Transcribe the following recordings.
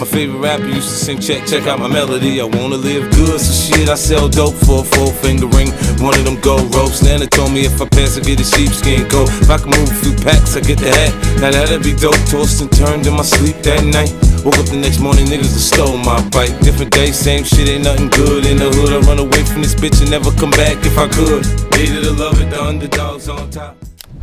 My favorite rapper used to sing, check out my melody. I wanna live good, so shit, I sell dope for a 4-finger ring. One of them gold ropes. Nana told me if I pass, I get a sheepskin coat. If I can move a few packs, I get the hat. Now that'd be dope. Tossed and turned in my sleep that night. Woke up the next morning, niggas have stole my bike. Different day, same shit, ain't nothing good. In the hood, I run away from this bitch and never come back if I could. Hated to love it, the underdogs on top.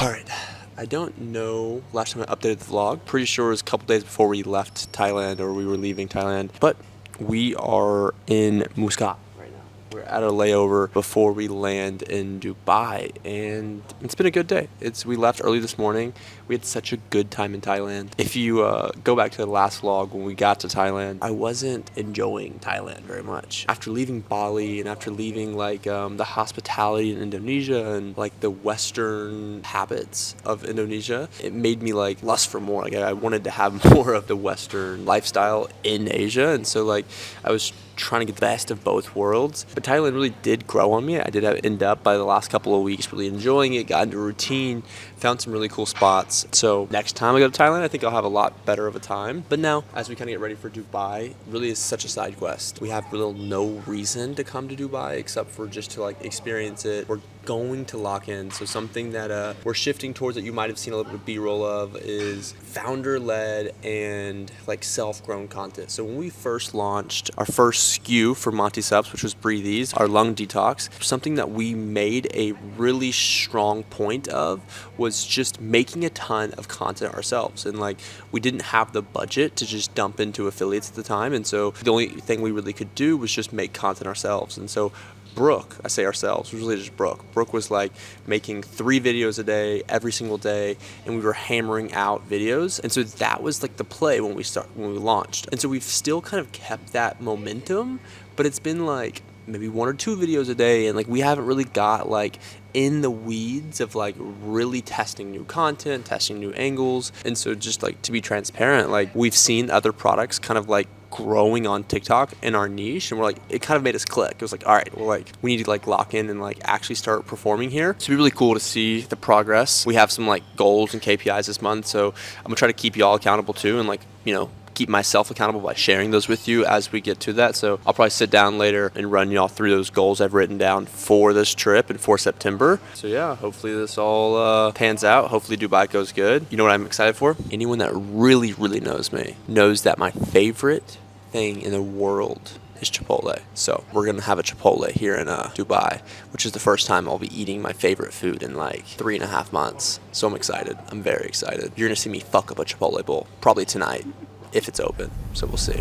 Alright, I don't know last time I updated the vlog. Pretty sure it was a couple days before we left Thailand, or we were leaving Thailand. But we are in Muscat right now. We're at a layover before we land in Dubai, and it's been a good day. We left early this morning. We had such a good time in Thailand. If you go back to the last vlog when we got to Thailand, I wasn't enjoying Thailand very much. After leaving Bali and after leaving like the hospitality in Indonesia and like the Western habits of Indonesia, it made me like lust for more. Like I wanted to have more of the Western lifestyle in Asia, and so like I was trying to get the best of both worlds. But Thailand really did grow on me. I did end up by the last couple of weeks really enjoying it, got into a routine, found some really cool spots. So next time I go to Thailand, I think I'll have a lot better of a time. But now, as we kind of get ready for Dubai, really is such a side quest. We have really no reason to come to Dubai except for just to like experience it. We're going to lock in. So something that we're shifting towards that you might have seen a little bit of B-roll of is founder-led and like self-grown content. So when we first launched our first SKU for Monty Subs, which was Breathe Ease, our lung detox, something that we made a really strong point of was just making a ton of content ourselves. And like we didn't have the budget to just dump into affiliates at the time, and so the only thing we really could do was just make content ourselves. And so Brooke, I say ourselves, it was really just Brooke. Brooke was like making 3 videos a day, every single day, and we were hammering out videos. And so that was like the play when we launched. And so we've still kind of kept that momentum, but it's been like maybe 1 or 2 videos a day, and like we haven't really got like in the weeds of like really testing new content, testing new angles. And so just like to be transparent, like we've seen other products kind of like growing on TikTok in our niche, and we're like, it kind of made us click. It was like, all right, well, like we need to like lock in and like actually start performing here. So it'd be really cool to see the progress. We have some like goals and KPIs this month, so I'm gonna try to keep you all accountable too, and like, you know, keep myself accountable by sharing those with you as we get to that. So I'll probably sit down later and run y'all through those goals I've written down for this trip and for September. So yeah, hopefully this all pans out. Hopefully Dubai goes good. You know what I'm excited for? Anyone that really, really knows me knows that my favorite thing in the world is Chipotle. So we're gonna have a Chipotle here in Dubai, which is the first time I'll be eating my favorite food in like 3.5 months. So I'm excited. I'm very excited. You're gonna see me fuck up a Chipotle bowl probably tonight, if it's open, so we'll see.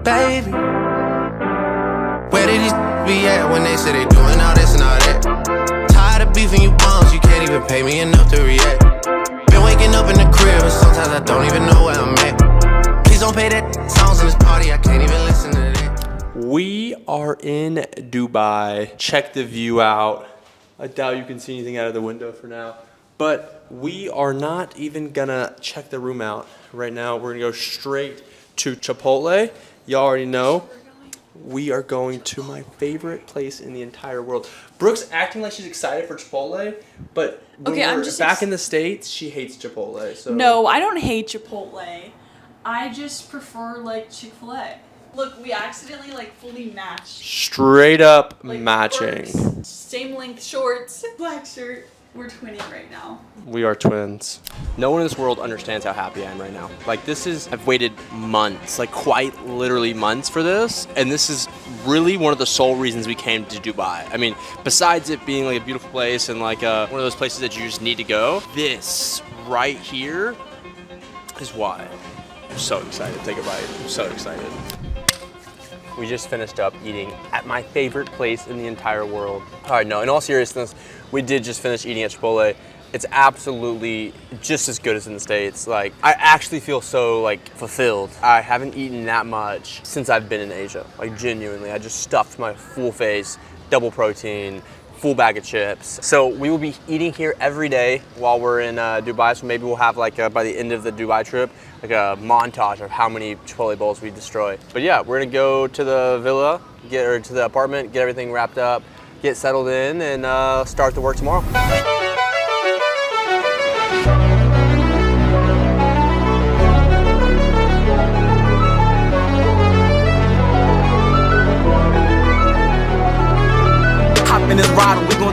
Baby, where did these be at when they say they doing all this and all that? Tired of beefing you bums, you can't even pay me enough to react. Been waking up in the crib and sometimes I don't even know where I'm at. Please don't pay that songs in this party, I can't even listen to that. We are in Dubai. Check the view out. I doubt you can see anything out of the window for now, but we are not even gonna check the room out right now. We're gonna go straight to Chipotle. Y'all already know we are going to my favorite place in the entire world. Brooke's acting like she's excited for Chipotle, but when we're back in the States, she hates Chipotle. So no, I don't hate Chipotle. I just prefer like Chick-fil-A. Look, we accidentally like fully matched. Straight up like matching. Brooks. Same length shorts, black shirt. We're twinning right now. We are twins. No one in this world understands how happy I am right now. Like I've waited months, like quite literally months for this. And this is really one of the sole reasons we came to Dubai. I mean, besides it being like a beautiful place and like one of those places that you just need to go, this right here is why. I'm so excited. Take a bite. I'm so excited. We just finished up eating at my favorite place in the entire world. All right, no, in all seriousness, we did just finish eating at Chipotle. It's absolutely just as good as in the States. Like, I actually feel so like fulfilled. I haven't eaten that much since I've been in Asia. Like genuinely, I just stuffed my full face, double protein, full bag of chips. So we will be eating here every day while we're in Dubai. So maybe we'll have like by the end of the Dubai trip, like a montage of how many Chipotle bowls we destroy. But yeah, we're gonna go to the villa, to the apartment, get everything wrapped up, get settled in, and start the work tomorrow.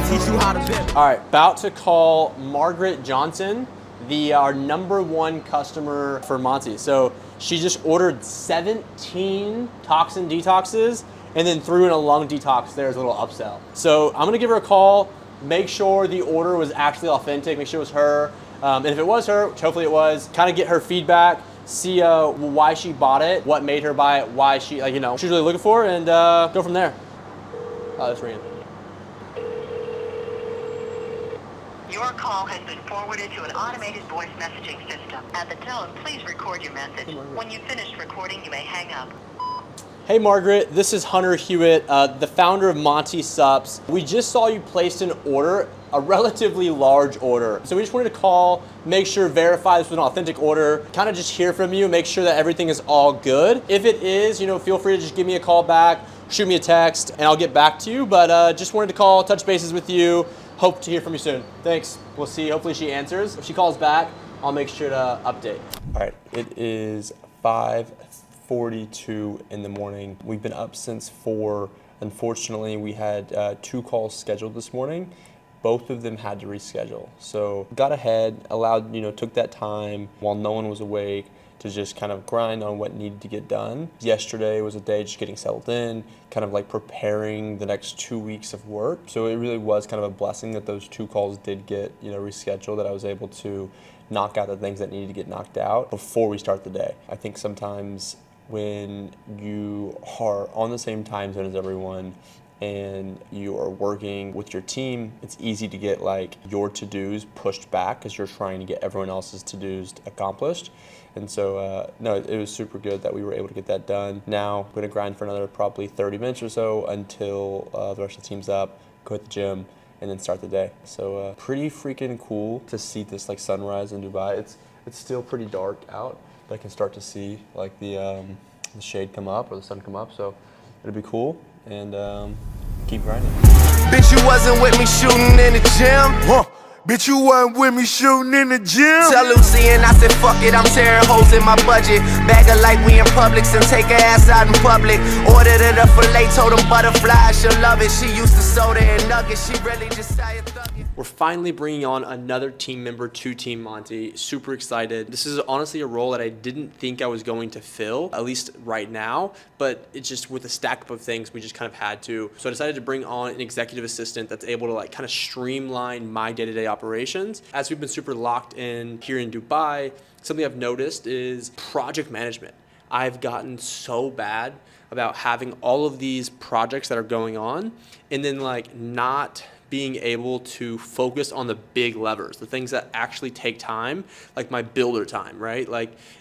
I'll teach you how to live. All right, about to call Margaret Johnson, our #1 customer for Monty. So she just ordered 17 toxin detoxes and then threw in a lung detox there as a little upsell. So I'm gonna give her a call, make sure the order was actually authentic, make sure it was her. And if it was her, which hopefully it was, kind of get her feedback, see why she bought it, what made her buy it, why she, she's really looking for, and go from there. Oh, that's ringing. Your call has been forwarded to an automated voice messaging system. At the tone, please record your message. When you've finished recording, you may hang up. Hey Margaret, this is Hunter Hewitt, the founder of Monty Sups. We just saw you placed an order, a relatively large order. So we just wanted to call, make sure, verify this was an authentic order, kind of just hear from you, make sure that everything is all good. If it is, feel free to just give me a call back, shoot me a text, and I'll get back to you. But just wanted to call, touch bases with you. Hope to hear from you soon. Thanks. We'll see. Hopefully she answers. If she calls back, I'll make sure to update. All right, it is 5:42 in the morning. We've been up since 4. Unfortunately, we had 2 calls scheduled this morning. Both of them had to reschedule. So got ahead, took that time while no one was awake to just kind of grind on what needed to get done. Yesterday was a day just getting settled in, kind of like preparing the next 2 weeks of work. So it really was kind of a blessing that those 2 calls did get, rescheduled, that I was able to knock out the things that needed to get knocked out before we start the day. I think sometimes when you are on the same time zone as everyone and you are working with your team, it's easy to get your to-dos pushed back because you're trying to get everyone else's to-dos accomplished. And so, no, it was super good that we were able to get that done. Now, I'm gonna grind for another probably 30 minutes or so until the rest of the team's up, go hit the gym, and then start the day. So pretty freaking cool to see this sunrise in Dubai. It's still pretty dark out, but I can start to see the shade come up or the sun come up. So it'll be cool, and keep grinding. Bitch, you wasn't with me shooting in the gym. Bitch, you wasn't with me shooting in the gym. Tell Lucy and I said, fuck it, I'm tearing holes in my budget. Bag her like we in Publix and take her ass out in public. Ordered her the filet, told them butterflies, she'll love it. She used to soda and nuggets, she really just started thugging. We're finally bringing on another team member to Team Monty. Super excited. This is honestly a role that I didn't think I was going to fill, at least right now, but it's just with a stack of things, we just kind of had to. So I decided to bring on an executive assistant that's able to kind of streamline my day-to-day operations. As we've been super locked in here in Dubai, something I've noticed is project management. I've gotten so bad about having all of these projects that are going on and then not being able to focus on the big levers, the things that actually take time, like my builder time, right?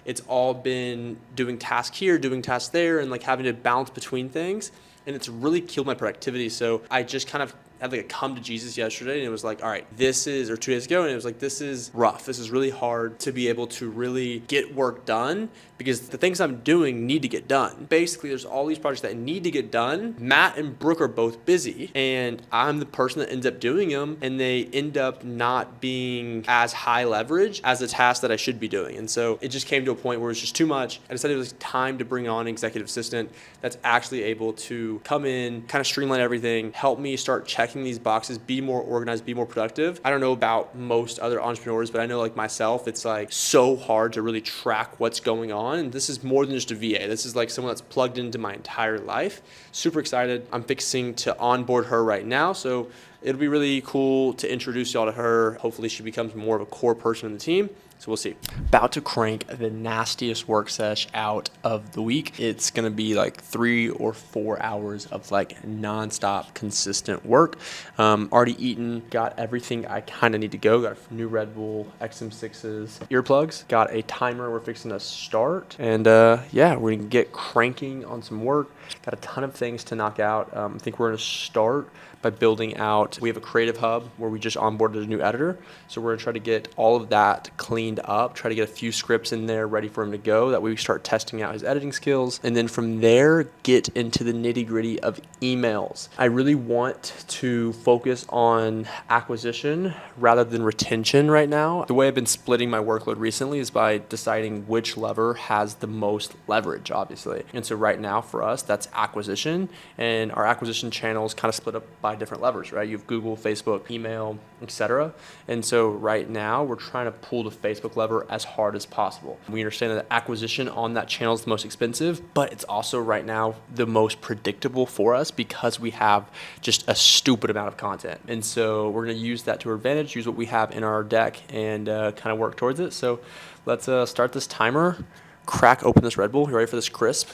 It's all been doing task here, doing task there, and having to balance between things. And it's really killed my productivity. So I just kind of had a come to Jesus yesterday, and it was all right, or 2 days ago, and it was this is rough. This is really hard to be able to really get work done because the things I'm doing need to get done. Basically, there's all these projects that need to get done. Matt and Brooke are both busy, and I'm the person that ends up doing them, and they end up not being as high leverage as the task that I should be doing. And so it just came to a point where it was just too much. I decided it was time to bring on an executive assistant that's actually able to come in, kind of streamline everything, help me start checking these boxes, be more organized, be more productive. I don't know about most other entrepreneurs, but I know myself, it's so hard to really track what's going on. And this is more than just a VA. This is someone that's plugged into my entire life. Super excited. I'm fixing to onboard her right now. So it'll be really cool to introduce y'all to her. Hopefully she becomes more of a core person in the team. So we'll see. About to crank the nastiest work sesh out of the week. It's gonna be 3 or 4 hours of nonstop consistent work. Already eaten, got everything I kind of need to go. Got a new Red Bull, XM6s, earplugs. Got a timer we're fixing to start. And yeah, we're gonna get cranking on some work. Got a ton of things to knock out. I think we're gonna start by building out, we have a creative hub where we just onboarded a new editor. So we're gonna try to get all of that cleaned cleaned up, try to get a few scripts in there ready for him to go, that we start testing out his editing skills, and then from there get into the nitty-gritty of emails. I really want to focus on acquisition rather than retention right now. The way I've been splitting my workload recently is by deciding which lever has the most leverage, obviously. And so right now for us, that's acquisition, and our acquisition channels kind of split up by different levers, right? You have Google, Facebook, email, etc. And so right now we're trying to pull the Facebook lever as hard as possible. We understand that acquisition on that channel is the most expensive, but it's also right now the most predictable for us because we have just a stupid amount of content. And so we're going to use that to our advantage, use what we have in our deck, and kind of work towards it. So let's start this timer, crack open this Red Bull. You ready for this crisp?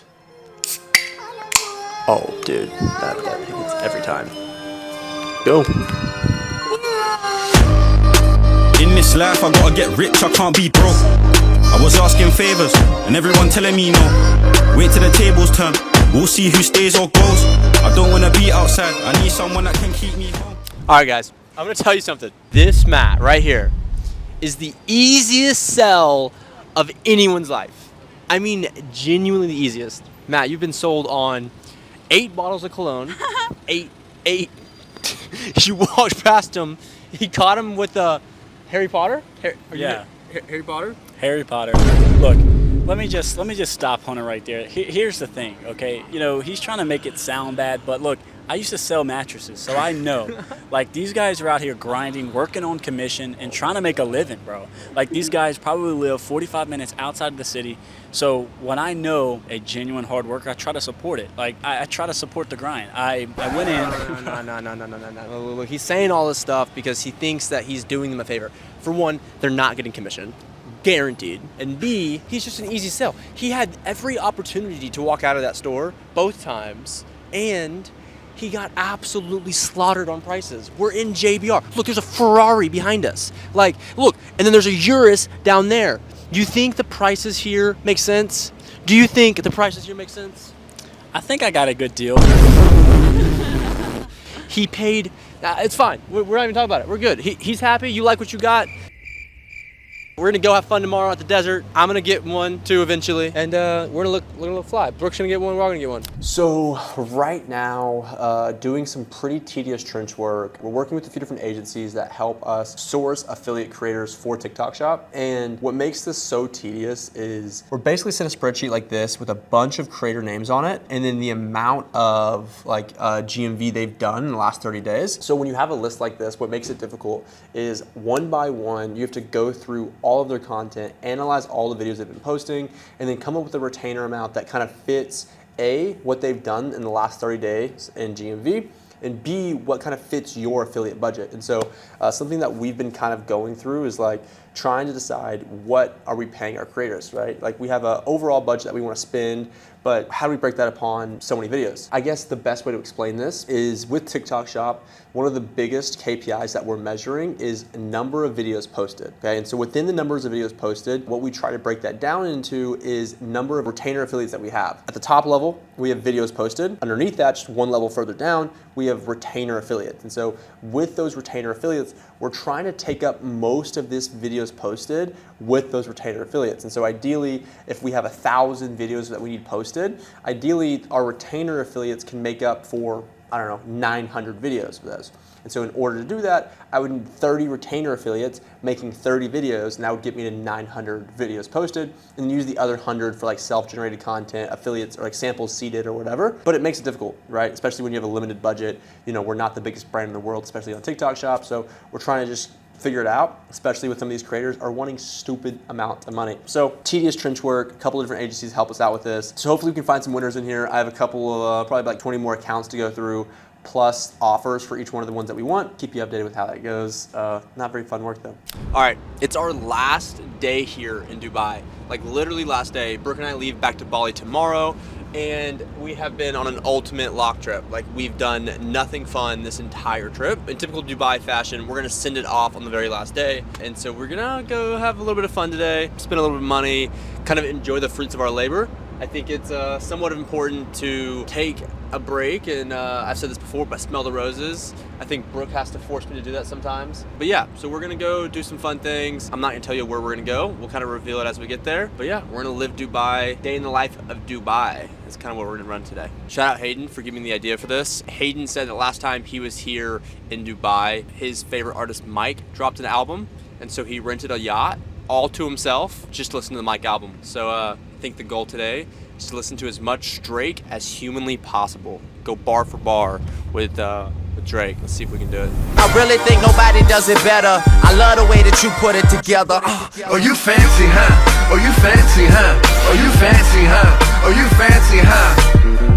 Oh, dude, that hits every time. Go. In this life, I gotta get rich, I can't be broke. I was asking favors, and everyone telling me no. Wait till the tables turn, we'll see who stays or goes. I don't wanna be outside, I need someone that can keep me home. Alright guys, I'm gonna tell you something. This mat right here is the easiest sell of anyone's life. I mean, genuinely the easiest. Matt, you've been sold on 8 bottles of cologne. eight. You walked past him, he caught him with a Harry Potter? Harry Potter? Harry Potter. Look, let me just stop Hunter right there. Here's the thing, okay? You know, he's trying to make it sound bad, but look, I used to sell mattresses, so I know. Like, these guys are out here grinding, working on commission, and trying to make a living, bro. Like, these guys probably live 45 minutes outside of the city. So when I know a genuine hard worker, I try to support it. Like, I try to support the grind. I went in. No. Look, he's saying all this stuff because he thinks that he's doing them a favor. For one, they're not getting commission. Guaranteed. And B, he's just an easy sell. He had every opportunity to walk out of that store both times, and he got absolutely slaughtered on prices. We're in JBR. Look, there's a Ferrari behind us. Like, look, and then there's a Urus down there. Do you think the prices here make sense? Do you think the prices here make sense? I think I got a good deal. He paid, it's fine. We're not even talking about it. We're good. He's happy. You like what you got. We're gonna go have fun tomorrow at the desert. I'm gonna get one too eventually, and we're gonna look fly. Brooke's gonna get one. We're all gonna get one. So right now, doing some pretty tedious trench work. We're working with a few different agencies that help us source affiliate creators for TikTok Shop. And what makes this so tedious is we're basically sent a spreadsheet like this with a bunch of creator names on it, and then the amount of like GMV they've done in the last 30 days. So when you have a list like this, what makes it difficult is one by one, you have to go through all of their content, analyze all the videos they've been posting, and then come up with a retainer amount that kind of fits A, what they've done in the last 30 days in GMV, and B, what kind of fits your affiliate budget. And so something that we've been kind of going through is like trying to decide what are we paying our creators, right? Like we have an overall budget that we want to spend, but how do we break that upon so many videos? I guess the best way to explain this is with TikTok Shop, one of the biggest KPIs that we're measuring is number of videos posted, okay? And so within the numbers of videos posted, what we try to break that down into is number of retainer affiliates that we have. At the top level, we have videos posted. Underneath that, just one level further down, we have retainer affiliates. And so with those retainer affiliates, we're trying to take up most of this videos posted with those retainer affiliates. And so ideally, if we have 1,000 videos that we need posted, ideally our retainer affiliates can make up for, I don't know, 900 videos for those. And so in order to do that, I would need 30 retainer affiliates making 30 videos, and that would get me to 900 videos posted, and then use the other 100 for like self-generated content, affiliates, or like samples seeded or whatever. But it makes it difficult, right? Especially when you have a limited budget. You know, we're not the biggest brand in the world, especially on TikTok Shop, so we're trying to just figure it out, especially with some of these creators are wanting stupid amounts of money. So tedious trench work, a couple of different agencies help us out with this. So hopefully we can find some winners in here. I have a couple of, probably like 20 more accounts to go through, plus offers for each one of the ones that we want. Keep you updated with how that goes. Not very fun work though. All right, it's our last day here in Dubai. Like literally last day. Brooke and I leave back to Bali tomorrow, and we have been on an ultimate lock trip. Like we've done nothing fun this entire trip. In typical Dubai fashion, we're gonna send it off on the very last day. And so we're gonna go have a little bit of fun today, spend a little bit of money, kind of enjoy the fruits of our labor. I think it's somewhat important to take a break, and I've said this before, but smell the roses. I think Brooke has to force me to do that sometimes. But yeah, so we're gonna go do some fun things. I'm not gonna tell you where we're gonna go. We'll kind of reveal it as we get there. But yeah, we're gonna live Dubai, day in the life of Dubai. That's kind of what we're gonna run today. Shout out Hayden for giving me the idea for this. Hayden said that last time he was here in Dubai, his favorite artist Mike dropped an album, and so he rented a yacht all to himself just to listen to the Mike album. So I think the goal today is to listen to as much Drake as humanly possible. Go bar for bar with Drake. Let's see if we can do it. I really think nobody does it better. I love the way that you put it together. Oh, you fancy, huh? Oh, you fancy, huh? Oh, you fancy, huh? Oh, you fancy, huh?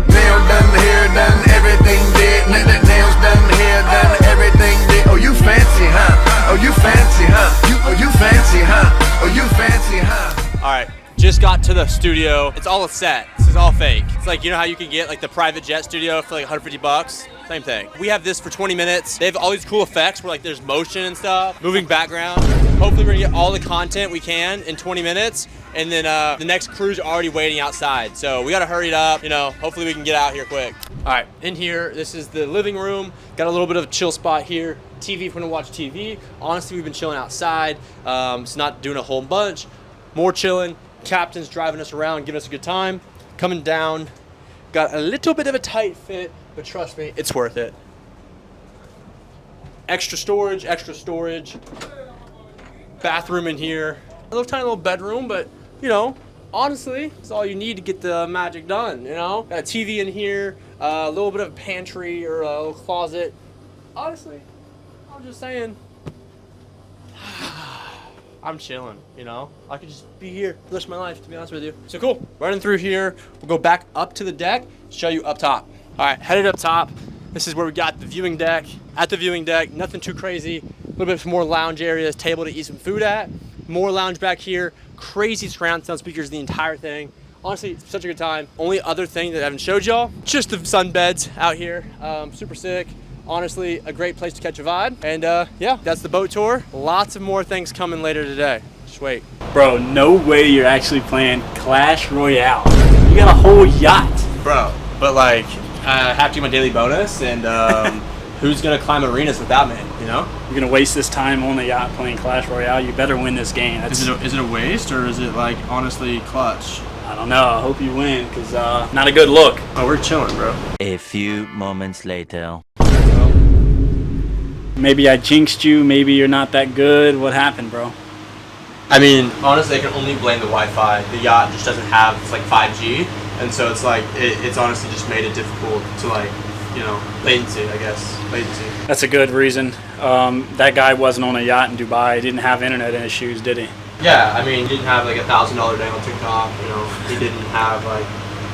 Nail done, hair done, everything did. Nails done, hair done, everything did. Oh, you fancy, huh? Oh, you fancy, huh? Oh, you fancy, huh? Oh, you fancy, huh? All right. Just got to the studio. It's all a set. This is all fake. It's like, you know how you can get like the private jet studio for like $150? Same thing. We have this for 20 minutes. They have all these cool effects where like there's motion and stuff, moving background. Hopefully we're gonna get all the content we can in 20 minutes. And then the next crew's already waiting outside. So we gotta hurry it up. You know, hopefully we can get out here quick. All right, in here, this is the living room. Got a little bit of a chill spot here. TV if we're gonna watch TV. Honestly, we've been chilling outside. It's not doing a whole bunch. More chilling. Captain's driving us around, giving us a good time. Coming down, got a little bit of a tight fit, but trust me, it's worth it. Extra storage, extra storage. Bathroom in here. A little tiny little bedroom, but you know, honestly, it's all you need to get the magic done, you know? Got a TV in here, a little bit of a pantry or a little closet. Honestly, I'm just saying, I'm chilling, you know? I could just be here for the rest of my life, to be honest with you. So cool, running through here. We'll go back up to the deck, show you up top. All right, headed up top. This is where we got the viewing deck. At the viewing deck, nothing too crazy. A little bit more lounge areas, table to eat some food at. More lounge back here. Crazy surround sound speakers, the entire thing. Honestly, it's such a good time. Only other thing that I haven't showed y'all, just the sunbeds out here. Super sick. Honestly, a great place to catch a vibe. And yeah, that's the boat tour. Lots of more things coming later today. Just wait. Bro, no way you're actually playing Clash Royale. You got a whole yacht. Bro, but like, I have to do my daily bonus, and who's gonna climb arenas without me, you know? You're gonna waste this time on the yacht playing Clash Royale. You better win this game. Is it a waste, or is it like honestly clutch? I don't know. I hope you win, because not a good look. Oh, we're chilling, bro. A few moments later. Maybe I jinxed you. Maybe you're not that good. What happened, bro? I mean, honestly, I can only blame the Wi-Fi. The yacht just doesn't have, it's like 5G, and so it's like, it's honestly just made it difficult to like, you know, latency, I guess. Latency. That's a good reason. That guy wasn't on a yacht in Dubai. He didn't have internet issues, did he? Yeah, I mean, he didn't have like $1,000 day on TikTok, you know. He didn't have like,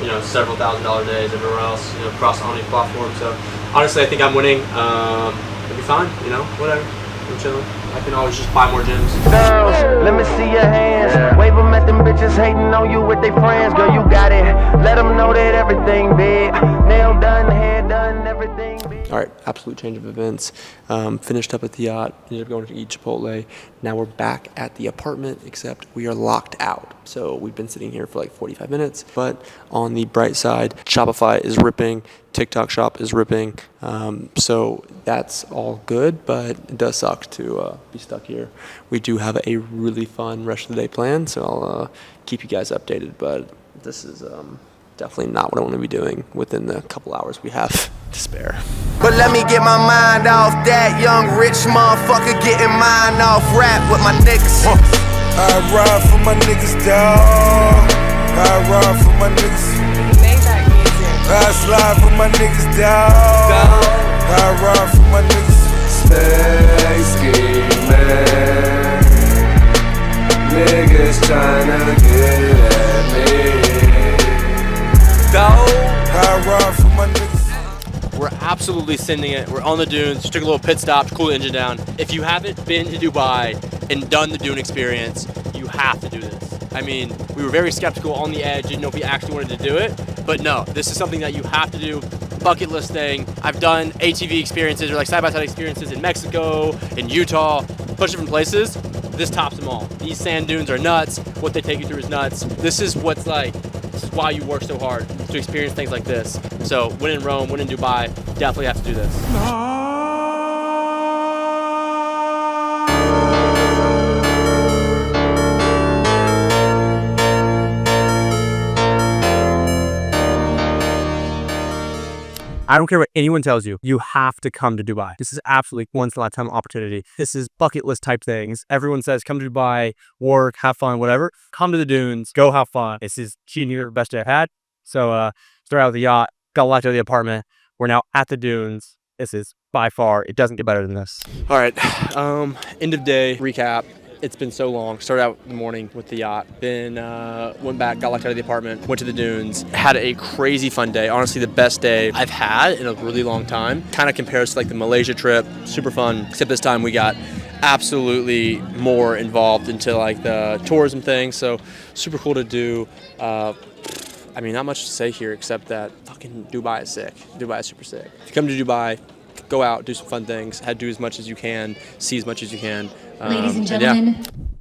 you know, several $1,000 days everywhere else, you know, across all these platforms. So honestly, I think I'm winning. It'll be fine, you know, whatever. I'm chilling. I can always just buy more gyms. Girls, let me see your hands. Wave them at them bitches hating on you with their friends. Girl, you got it. Let them know that everything big. Nail done, hair done, everything big. All right, absolute change of events. Finished up at the yacht, ended up going to eat Chipotle. Now we're back at the apartment, except we are locked out. So we've been sitting here for like 45 minutes, but on the bright side, Shopify is ripping, TikTok shop is ripping. So that's all good, but it does suck to be stuck here. We do have a really fun rest of the day planned, so I'll keep you guys updated, but this is definitely not what I want to be doing within the couple hours we have to spare. But let me get my mind off that young rich motherfucker getting mine off rap with my niggas. I ride for my niggas, dawg. I ride for my niggas. I slide for my niggas, dawg. I ride for my niggas. Stay scheming. Niggas tryna get at me. Dawg. I ride for my niggas. We're absolutely sending it. We're on the dunes. Just took a little pit stop to cool the engine down. If you haven't been to Dubai and done the dune experience, you have to do this. I mean, we were very skeptical on the edge, didn't know if we actually wanted to do it, but no, this is something that you have to do. Bucket list thing. I've done ATV experiences or like side-by-side experiences in Mexico, in Utah, a bunch of different places. This tops them all. These sand dunes are nuts. What they take you through is nuts. This is what's like This is why you work so hard, to experience things like this. So when in Rome, when in Dubai, definitely have to do this. I don't care what anyone tells you. You have to come to Dubai. This is absolutely once in a lifetime opportunity. This is bucket list type things. Everyone says come to Dubai, work, have fun, whatever. Come to the dunes, go have fun. This is cheating the best day I've had. So started out with the yacht, got locked out of the apartment. We're now at the dunes. This is by far, it doesn't get better than this. All right, end of day recap. It's been so long. Started out in the morning with the yacht, then went back, got locked out of the apartment, went to the dunes, had a crazy fun day. Honestly, the best day I've had in a really long time. Kind of compares to like the Malaysia trip, super fun, except this time we got absolutely more involved into like the tourism thing, so super cool to do. I mean, not much to say here except that fucking Dubai is sick. Dubai is super sick. If you come to Dubai, go out, do some fun things, do as much as you can, see as much as you can. Ladies and gentlemen. Yeah.